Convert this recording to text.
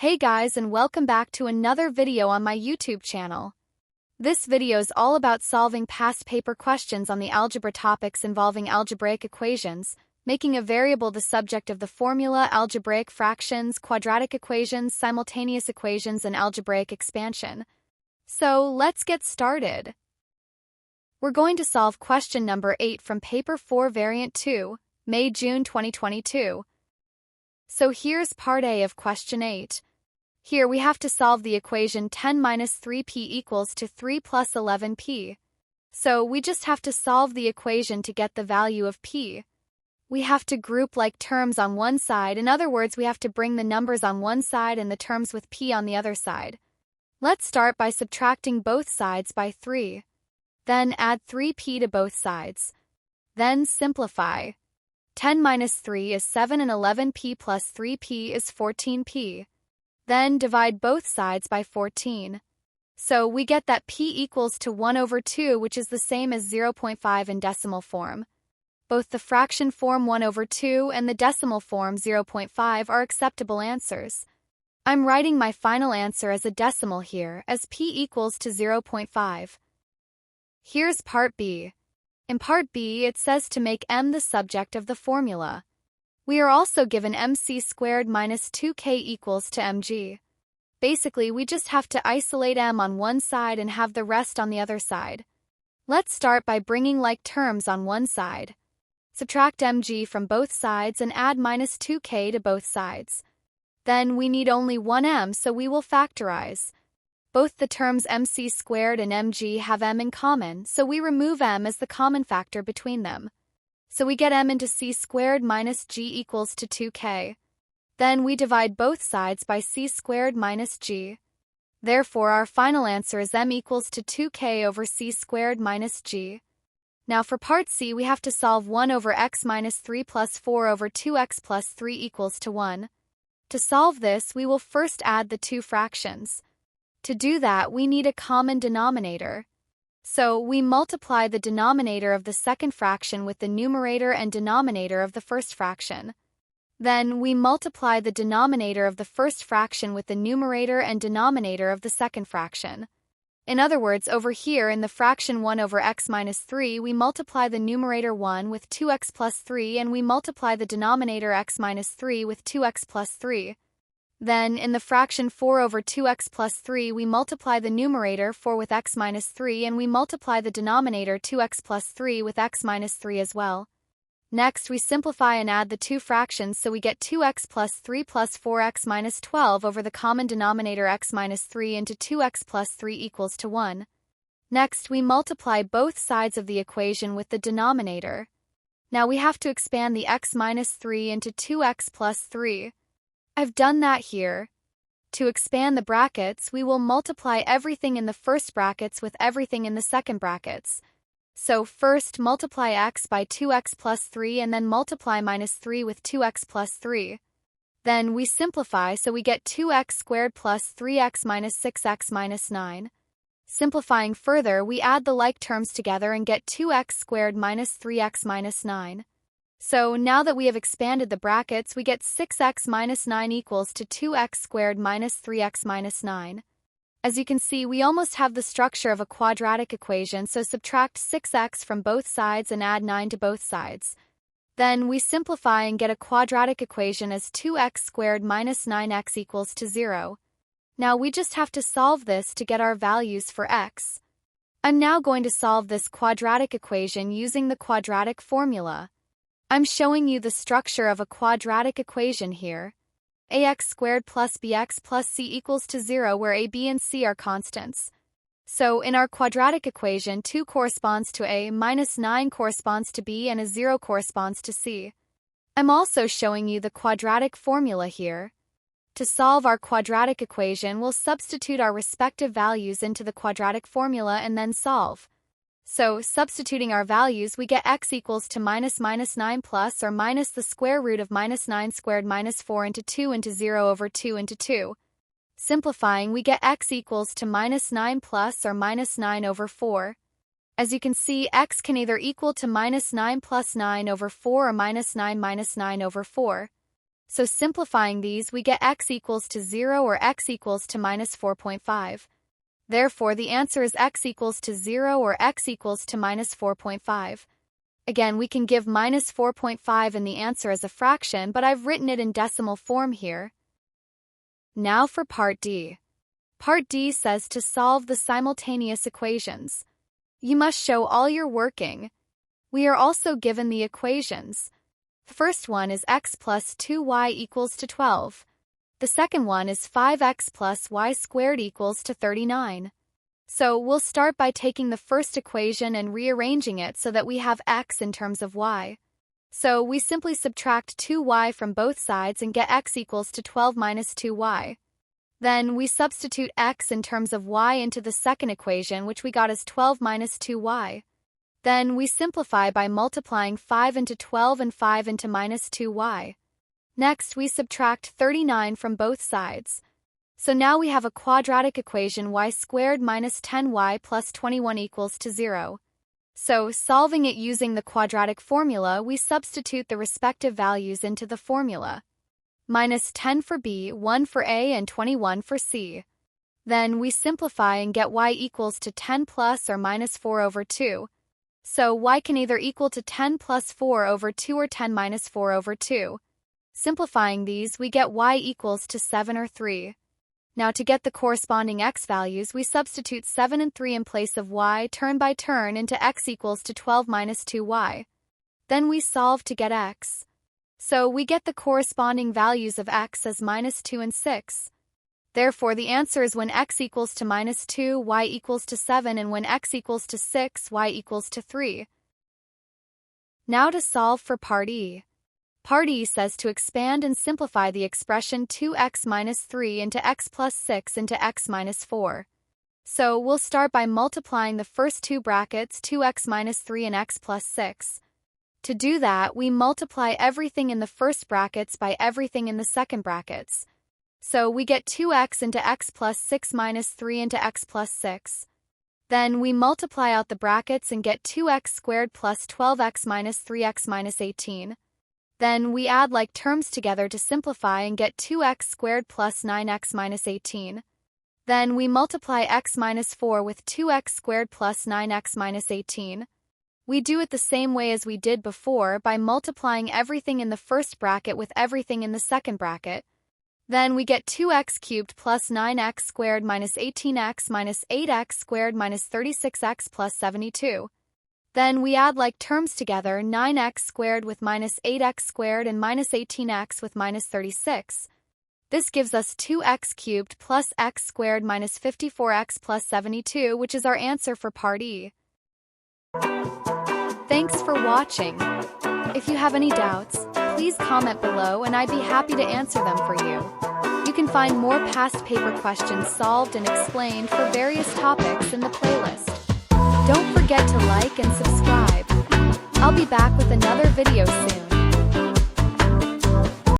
Hey guys, and welcome back to another video on my YouTube channel. This video is all about solving past paper questions on the algebra topics involving algebraic equations, making a variable the subject of the formula, algebraic fractions, quadratic equations, simultaneous equations, and algebraic expansion. So let's get started. We're going to solve question number 8 from paper 4 variant 2, May-June 2022. So here's part A of question 8. Here we have to solve the equation 10 minus 3p equals to 3 plus 11p. So we just have to solve the equation to get the value of p. We have to group like terms on one side. In other words, we have to bring the numbers on one side and the terms with p on the other side. Let's start by subtracting both sides by 3. Then add 3p to both sides. Then simplify. 10 minus 3 is 7 and 11p plus 3p is 14p. Then divide both sides by 14. So we get that p equals to 1 over 2, which is the same as 0.5 in decimal form. Both the fraction form 1 over 2 and the decimal form 0.5 are acceptable answers. I'm writing my final answer as a decimal here, as p equals to 0.5. Here's part B. In part B, it says to make m the subject of the formula. We are also given mc squared minus 2k equals to mg. Basically, we just have to isolate m on one side and have the rest on the other side. Let's start by bringing like terms on one side. Subtract mg from both sides and add minus 2k to both sides. Then we need only one m, so we will factorize. Both the terms mc squared and mg have m in common, so we remove m as the common factor between them. So we get m into c squared minus g equals to 2k. Then we divide both sides by c squared minus g. Therefore, our final answer is m equals to 2k over c squared minus g. Now for part C, we have to solve 1 over x minus 3 plus 4 over 2x plus 3 equals to 1. To solve this, we will first add the two fractions. To do that, we need a common denominator. So we multiply the denominator of the second fraction with the numerator and denominator of the first fraction. Then we multiply the denominator of the first fraction with the numerator and denominator of the second fraction. In other words, over here in the fraction 1 over x minus 3, we multiply the numerator 1 with 2x plus 3 and we multiply the denominator x minus 3 with 2x plus 3. Then, in the fraction 4 over 2x plus 3, we multiply the numerator 4 with x minus 3 and we multiply the denominator 2x plus 3 with x minus 3 as well. Next, we simplify and add the two fractions, so we get 2x plus 3 plus 4x minus 12 over the common denominator x minus 3 into 2x plus 3 equals to 1. Next, we multiply both sides of the equation with the denominator. Now we have to expand the x minus 3 into 2x plus 3. I've done that here. To expand the brackets, we will multiply everything in the first brackets with everything in the second brackets. So first multiply x by 2x plus 3 and then multiply minus 3 with 2x plus 3. Then we simplify, so we get 2x squared plus 3x minus 6x minus 9. Simplifying further, we add the like terms together and get 2x squared minus 3x minus 9. So now that we have expanded the brackets, we get 6x minus 9 equals to 2x squared minus 3x minus 9. As you can see, we almost have the structure of a quadratic equation, so subtract 6x from both sides and add 9 to both sides. Then we simplify and get a quadratic equation as 2x squared minus 9x equals to 0. Now we just have to solve this to get our values for x. I'm now going to solve this quadratic equation using the quadratic formula. I'm showing you the structure of a quadratic equation here. Ax squared plus bx plus c equals to 0, where a, b, and c are constants. So in our quadratic equation, 2 corresponds to a, minus 9 corresponds to b, and a 0 corresponds to c. I'm also showing you the quadratic formula here. To solve our quadratic equation, we'll substitute our respective values into the quadratic formula and then solve. So, substituting our values, we get x equals to minus 9 plus or minus the square root of minus 9 squared minus 4 into 2 into 0 over 2 into 2. Simplifying, we get x equals to minus 9 plus or minus 9 over 4. As you can see, x can either equal to minus 9 plus 9 over 4 or minus 9 over 4. So simplifying these, we get x equals to 0 or x equals to minus 4.5. Therefore, the answer is x equals to 0 or x equals to minus 4.5. Again, we can give minus 4.5 in the answer as a fraction, but I've written it in decimal form here. Now for Part D. Part D says to solve the simultaneous equations. You must show all your working. We are also given the equations. The first one is x plus 2y equals to 12. The second one is 5x plus y squared equals to 39. So we'll start by taking the first equation and rearranging it so that we have x in terms of y. So we simply subtract 2y from both sides and get x equals to 12 minus 2y. Then we substitute x in terms of y into the second equation, which we got as 12 minus 2y. Then we simplify by multiplying 5 into 12 and 5 into minus 2y. Next, we subtract 39 from both sides. So now we have a quadratic equation y squared minus 10y plus 21 equals to 0. So, solving it using the quadratic formula, we substitute the respective values into the formula. Minus 10 for B, 1 for A, and 21 for C. Then we simplify and get y equals to 10 plus or minus 4 over 2. So y can either equal to 10 plus 4 over 2 or 10 minus 4 over 2. Simplifying these, we get y equals to 7 or 3. Now to get the corresponding x values, we substitute 7 and 3 in place of y turn by turn into x equals to 12 minus 2y. Then we solve to get x. So we get the corresponding values of x as minus 2 and 6. Therefore, the answer is when x equals to minus 2, y equals to 7, and when x equals to 6, y equals to 3. Now to solve for Part E. Part E says to expand and simplify the expression 2x minus 3 into x plus 6 into x minus 4. So we'll start by multiplying the first two brackets 2x minus 3 and x plus 6. To do that, we multiply everything in the first brackets by everything in the second brackets. So we get 2x into x plus 6 minus 3 into x plus 6. Then we multiply out the brackets and get 2x squared plus 12x minus 3x minus 18. Then we add like terms together to simplify and get 2x squared plus 9x minus 18. Then we multiply x minus 4 with 2x squared plus 9x minus 18. We do it the same way as we did before by multiplying everything in the first bracket with everything in the second bracket. Then we get 2x cubed plus 9x squared minus 18x minus 8x squared minus 36x plus 72. Then we add like terms together 9x squared with minus 8x squared and minus 18x with minus 36. This gives us 2x cubed plus x squared minus 54x plus 72, which is our answer for Part E. Thanks for watching. If you have any doubts, please comment below and I'd be happy to answer them for you. You can find more past paper questions solved and explained for various topics in the playlist. Don't forget to like and subscribe. I'll be back with another video soon.